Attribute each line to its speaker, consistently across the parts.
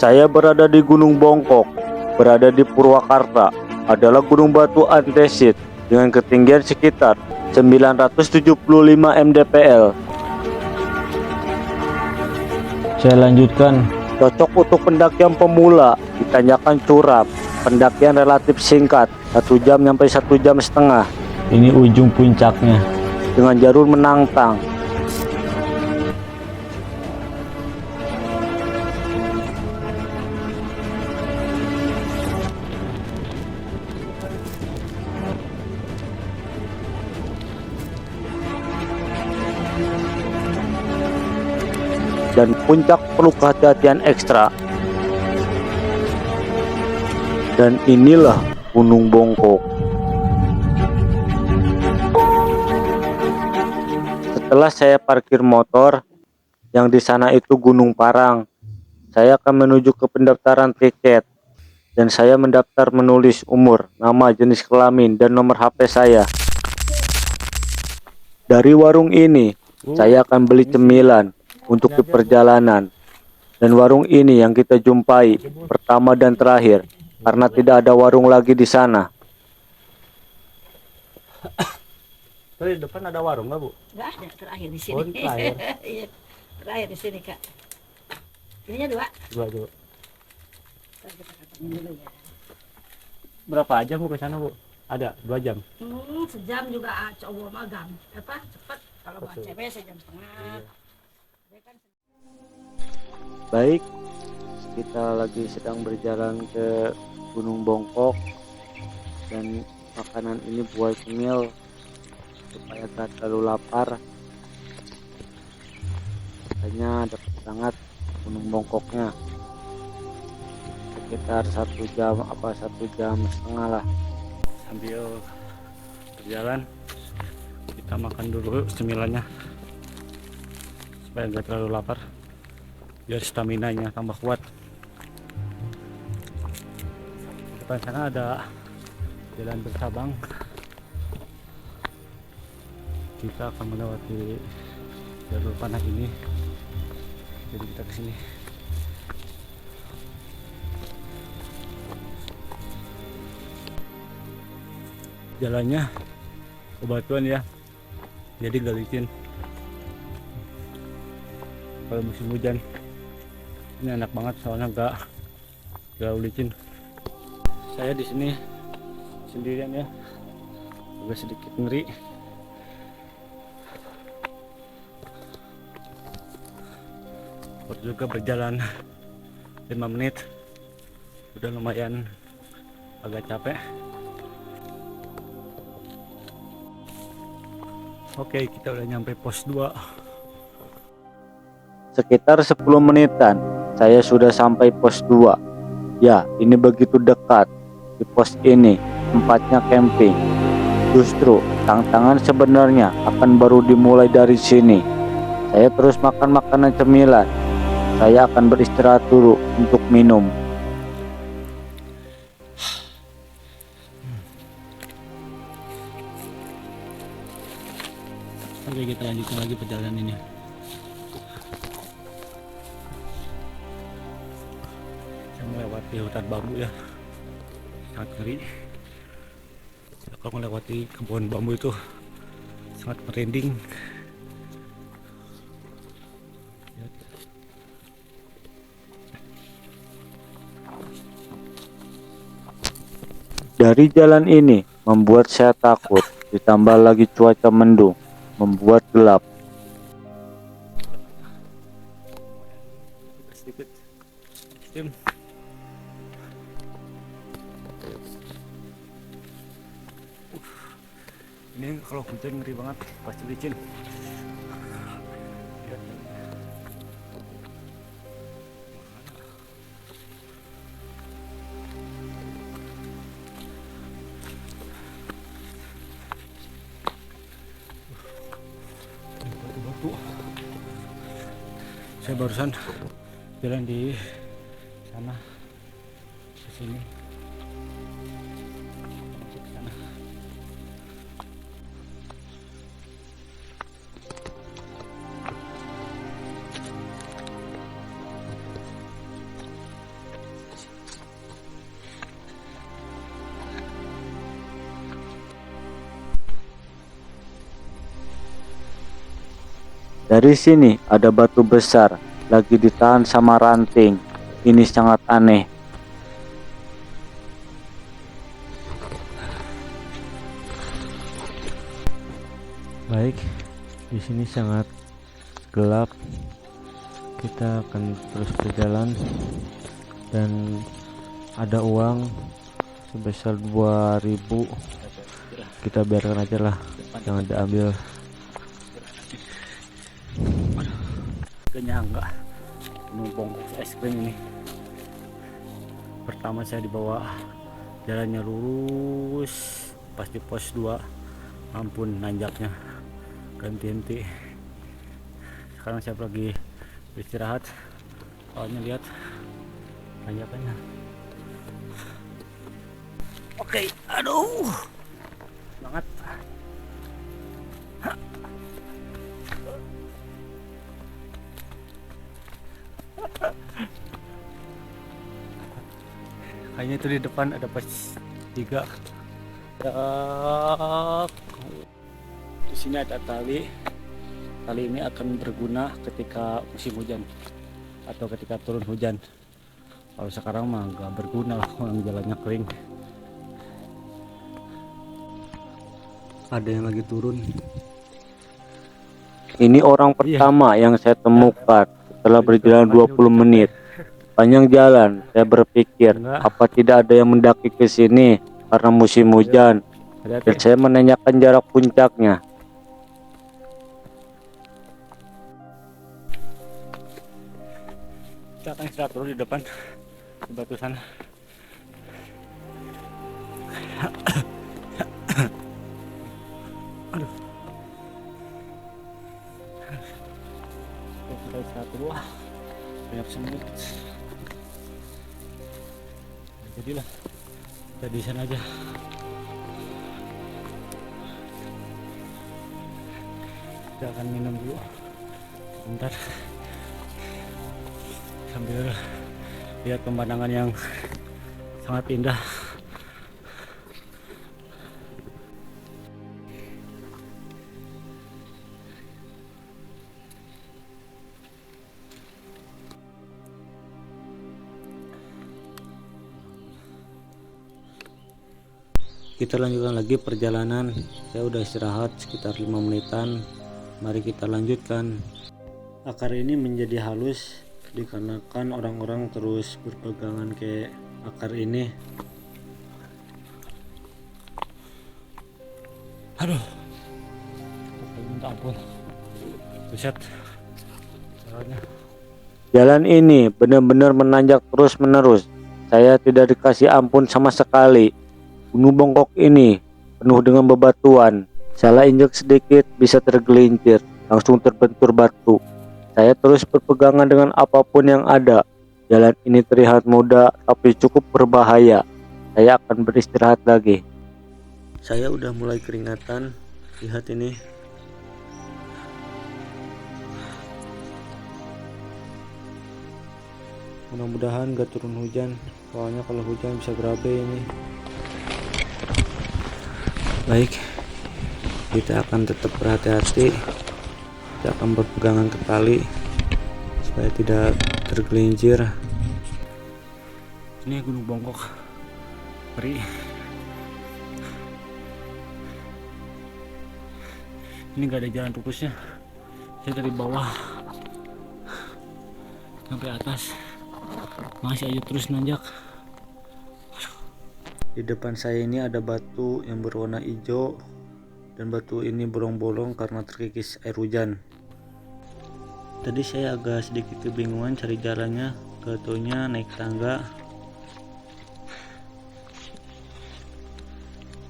Speaker 1: Saya berada di Gunung Bongkok, berada di Purwakarta, adalah gunung batu andesit dengan ketinggian sekitar 975 mdpl.
Speaker 2: Saya lanjutkan.
Speaker 1: Cocok untuk pendakian pemula di tanjakan curam. Pendakian relatif singkat, 1 jam sampai 1,5 jam,
Speaker 2: Ini ujung puncaknya.
Speaker 1: dengan jalur menantang. Dan puncak perlu kehati-hatian ekstra. Dan inilah Gunung Bongkok. Setelah saya parkir motor, yang di sana itu Gunung Parang, saya akan menuju ke pendaftaran tiket. Dan saya mendaftar menulis umur, nama, jenis kelamin, dan nomor HP saya. Dari warung ini, saya akan beli cemilan untuk di perjalanan. Dan warung ini yang kita jumpai pertama dan terakhir, karena tidak ada warung lagi di sana.
Speaker 3: Tadi depan ada warung nggak, Bu?
Speaker 4: Nggak ada, terakhir di sini.
Speaker 3: Oh, terakhir.
Speaker 4: Iya, terakhir di sini, Kak. Ininya dua.
Speaker 3: Dua.
Speaker 4: Ntar kita katanya dulu ya.
Speaker 3: Berapa jam Bu ke sana, Bu? Ada 2 jam.
Speaker 4: Sejam juga cowok magang. Apa? Cepat. Kalau buat
Speaker 3: Betul.
Speaker 4: cewek sejam setengah. Dia kan
Speaker 1: Baik, kita lagi sedang berjalan ke Gunung Bongkok. Dan makanan ini buat cemil supaya tak terlalu lapar. Katanya dekat banget Gunung Bongkoknya, sekitar 1,5 jam lah.
Speaker 3: Sambil berjalan, kita makan dulu cemilannya supaya nggak terlalu lapar, biar stamina-nya tambah kuat. Di depan sana ada jalan bersabang. Kita akan melewati jalur panah ini, jadi kita kesini. Jalannya bebatuan ya, jadi gak licin. Kalau musim hujan ini enak banget, soalnya gak terlalu licin. Saya di sini sendirian ya, agak sedikit ngeri. Baru juga berjalan 5 menit, udah lumayan agak capek. Oke, kita udah nyampe pos 2.
Speaker 1: Sekitar 10 menitan saya sudah sampai pos 2. Ya, ini begitu dekat. Di pos ini tempatnya camping. Justru tantangan sebenarnya akan baru dimulai dari sini. Saya terus makan makanan cemilan. Saya akan beristirahat dulu untuk minum.
Speaker 3: Oke, kita lanjutkan lagi perjalanan ini. Saya melewati hutan bambu ya, sangat ngeri. Kalau melewati kebun bambu itu sangat merinding.
Speaker 1: Dari jalan ini membuat saya takut, ditambah lagi cuaca mendung, membuat gelap.
Speaker 3: Sedikit steam. Ini kalau hujan ngeri banget, pasti licin. Batu-batu. Saya barusan jalan di sana ke sini. Masuk ke sana.
Speaker 1: Dari sini ada batu besar lagi ditahan sama ranting. Ini sangat aneh.
Speaker 2: Baik, di sini sangat gelap. Kita akan terus berjalan dan ada uang sebesar 2000. Kita biarkan aja lah, jangan diambil.
Speaker 3: Kayaknya enggak numpang es krim ini. Pertama saya dibawa jalannya lurus, pas di pos 2 ampun nanjaknya ganti-ganti. Sekarang saya lagi istirahat, soalnya lihat nanjakannya. Oke, aduh semangat. Kayaknya itu di depan ada pos 3. Di sini ada tali. Tali ini akan berguna ketika musim hujan atau ketika turun hujan. Kalau sekarang mah nggak berguna lah, orang jalannya kering. Ada yang lagi turun.
Speaker 1: Ini orang pertama yang saya temukan setelah berjalan 20 menit. Panjang jalan, saya berpikir apa tidak ada yang mendaki ke sini karena musim hujan. Dan saya menanyakan jarak puncaknya.
Speaker 3: Kita akan istirahat dulu di depan di batu sana. Aduh. Kita istirahat dulu lah. Banyak semut. Jadilah kita di sana aja. Kita akan minum dulu bentar sambil lihat pemandangan yang sangat indah. Kita lanjutkan lagi perjalanan. Saya udah istirahat sekitar 5 menitan. Mari kita lanjutkan. Akar ini menjadi halus dikarenakan orang-orang terus berpegangan ke akar ini. Aduh, minta ampun. Buset, jalannya.
Speaker 1: Jalan ini benar-benar menanjak terus-menerus. Saya tidak dikasih ampun sama sekali. Gunung bongkok ini penuh dengan bebatuan. Salah injak sedikit bisa tergelincir, langsung terbentur batu. Saya terus berpegangan dengan apapun yang ada. Jalan ini terlihat mudah tapi cukup berbahaya. Saya akan beristirahat lagi.
Speaker 3: Saya udah mulai keringatan. Lihat ini. Mudah-mudahan gak turun hujan. Soalnya kalau hujan bisa berabe ini. Baik, kita akan tetap berhati-hati. Kita akan berpegangan ke tali supaya tidak tergelincir. Ini Gunung Bongkok, Peri. Ini gak ada jalan tubusnya. Saya dari bawah sampai atas masih aja terus nanjak. Di depan saya ini ada batu yang berwarna hijau dan batu ini bolong-bolong karena terkikis air hujan. Tadi saya agak sedikit kebingungan cari jalannya, gak-taunya naik tangga.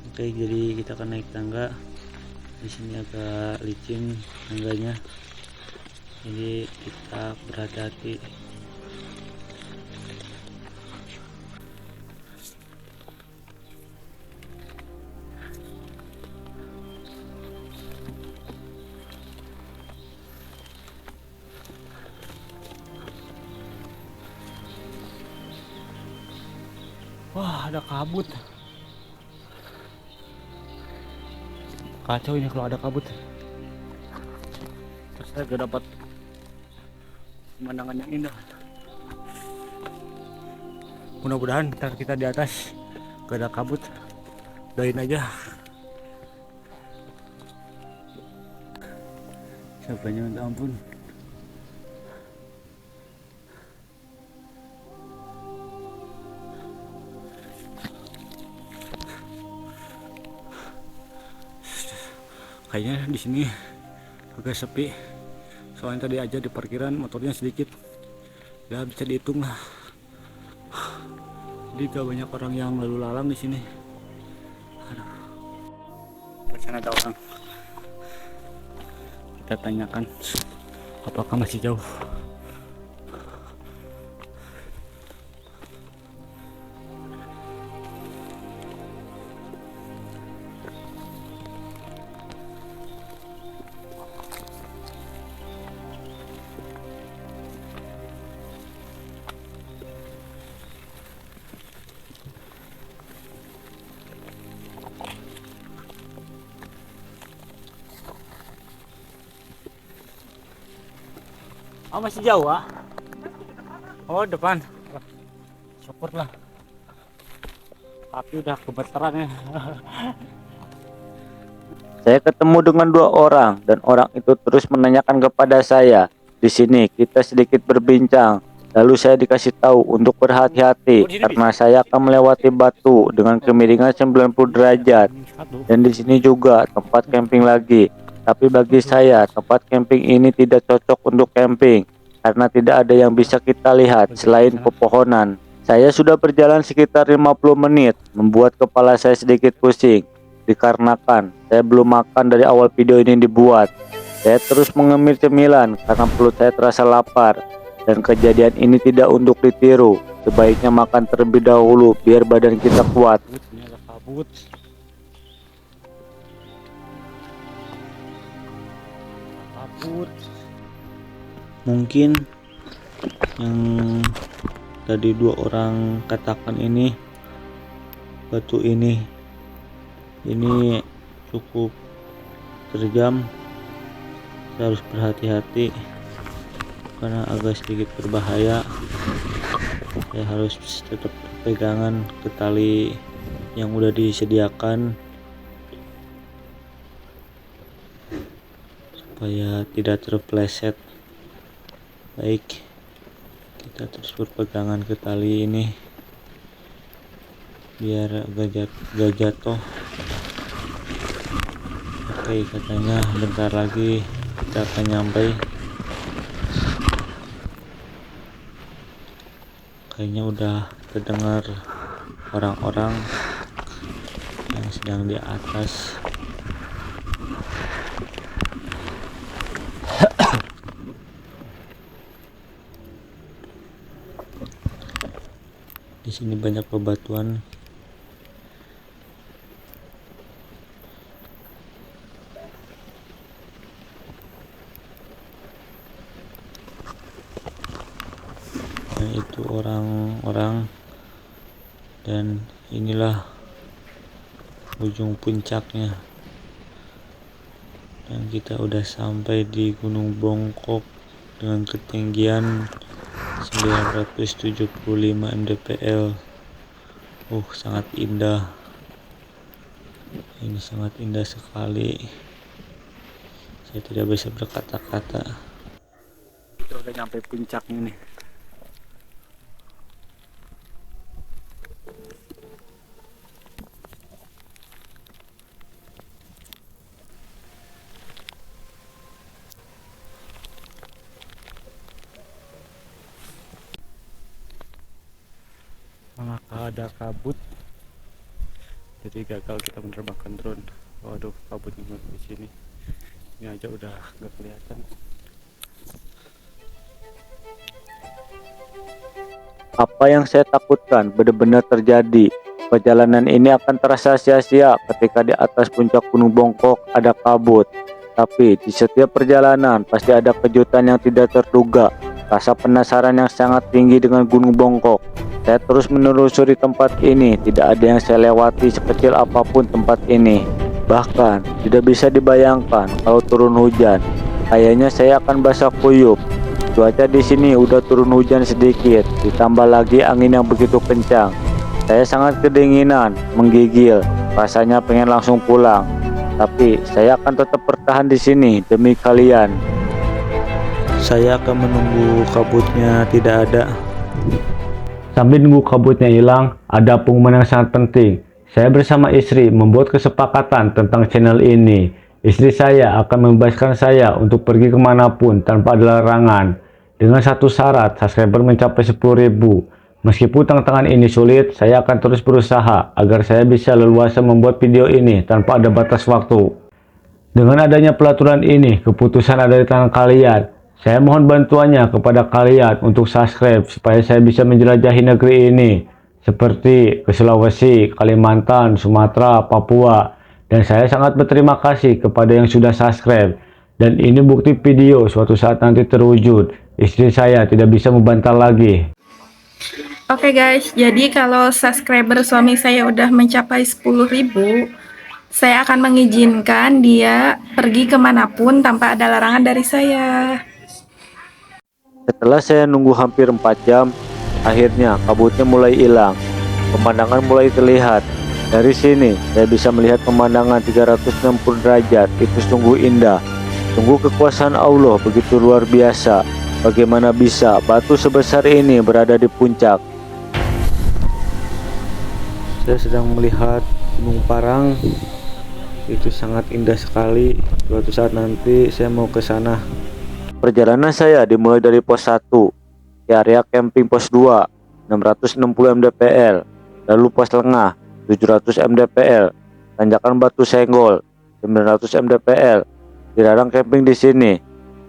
Speaker 3: Oke, jadi kita akan naik tangga. Di sini agak licin tangganya, jadi kita berhati-hati. Wah, ada kabut. Kacau ini kalau ada kabut.
Speaker 1: Terus saya gak dapat pemandangan yang indah. Mudah-mudahan ntar kita di atas gak ada kabut, doain aja. Siapanya minta ampun. Kayaknya di sini agak sepi, soalnya tadi aja di parkiran motornya sedikit, ya bisa dihitung lah. Jadi gak banyak orang yang lalu lalang di sini. Aduh, di sana ada orang. Kita tanyakan apakah masih jauh. Oh, masih jauh, ah? Oh, depan. Syukur lah. Tapi udah gemeteran ya. Saya ketemu dengan 2 orang dan orang itu terus menanyakan kepada saya. Di sini kita sedikit berbincang. Lalu saya dikasih tahu untuk berhati-hati karena saya akan melewati batu dengan kemiringan 90 derajat. Dan di sini juga tempat camping lagi. Tapi bagi saya tempat camping ini tidak cocok untuk camping karena tidak ada yang bisa kita lihat selain pepohonan. Saya sudah berjalan sekitar 50 menit, membuat kepala saya sedikit pusing dikarenakan saya belum makan dari awal video ini dibuat. Saya terus mengemil cemilan karena perut saya terasa lapar dan kejadian ini tidak untuk ditiru. Sebaiknya makan terlebih dahulu biar badan kita kuat. Ini ada kabut. Mungkin yang tadi 2 orang katakan ini batu ini cukup terjam. Saya harus berhati-hati karena agak sedikit berbahaya. Saya harus tetap berpegangan ke tali yang udah disediakan supaya tidak terpleset. Baik, kita terus berpegangan ke tali ini biar gak jatuh. Oke, katanya bentar lagi kita akan nyampe. Kayaknya udah terdengar orang-orang yang sedang di atas. Di sini banyak bebatuan. Nah, itu orang-orang dan inilah ujung puncaknya. Dan kita udah sampai di Gunung Bongkok dengan ketinggian 975 mdpl. Sangat indah. Ini sangat indah sekali. Saya tidak bisa berkata-kata. Kita udah nyampe puncaknya nih. Maka ada kabut, jadi gagal kita menerbangkan drone. Waduh, kabutnya di sini. Ini aja udah gak kelihatan. Apa yang saya takutkan benar-benar terjadi. Perjalanan ini akan terasa sia-sia ketika di atas puncak Gunung Bongkok ada kabut. Tapi di setiap perjalanan pasti ada kejutan yang tidak terduga. Rasa penasaran yang sangat tinggi dengan Gunung Bongkok. Saya terus menelusuri tempat ini. Tidak ada yang saya lewati sekecil apapun tempat ini. Bahkan tidak bisa dibayangkan kalau turun hujan. Kayaknya saya akan basah kuyup. Cuaca di sini udah turun hujan sedikit, ditambah lagi angin yang begitu kencang. Saya sangat kedinginan, menggigil. Rasanya pengen langsung pulang. Tapi saya akan tetap bertahan di sini demi kalian.
Speaker 3: Saya akan menunggu kabutnya tidak ada.
Speaker 2: Sambil nunggu kabutnya hilang, ada pengumuman yang sangat penting. Saya bersama istri membuat kesepakatan tentang channel ini. Istri saya akan membebaskan saya untuk pergi kemanapun tanpa ada larangan. Dengan satu syarat, subscriber mencapai 10.000. Meskipun tantangan ini sulit, saya akan terus berusaha agar saya bisa leluasa membuat video ini tanpa ada batas waktu. Dengan adanya pelaturan ini, keputusan ada di tangan kalian. Saya mohon bantuannya kepada kalian untuk subscribe supaya saya bisa menjelajahi negeri ini seperti ke Sulawesi, Kalimantan, Sumatera, Papua. Dan saya sangat berterima kasih kepada yang sudah subscribe. Dan ini bukti video suatu saat nanti terwujud. Istri saya tidak bisa membantah lagi.
Speaker 5: Oke guys, jadi kalau subscriber suami saya udah mencapai 10.000, saya akan mengizinkan dia pergi kemanapun tanpa ada larangan dari saya.
Speaker 1: Setelah saya nunggu hampir 4 jam, akhirnya kabutnya mulai hilang. Pemandangan mulai terlihat. Dari sini, saya bisa melihat pemandangan 360 derajat. Itu sungguh indah. Sungguh kekuasaan Allah begitu luar biasa. Bagaimana bisa batu sebesar ini berada di puncak?
Speaker 3: Saya sedang melihat Gunung Parang. Itu sangat indah sekali. Suatu saat nanti saya mau ke sana.
Speaker 1: Perjalanan saya dimulai dari pos 1 ke area camping pos 2 660 mdpl, lalu pos lengah 700 mdpl, tanjakan Batu Senggol 900 mdpl, dilarang camping di sini.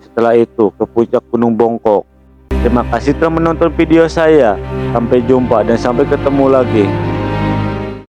Speaker 1: Setelah itu ke puncak Gunung Bongkok. Terima kasih telah menonton video saya. Sampai jumpa dan sampai ketemu lagi.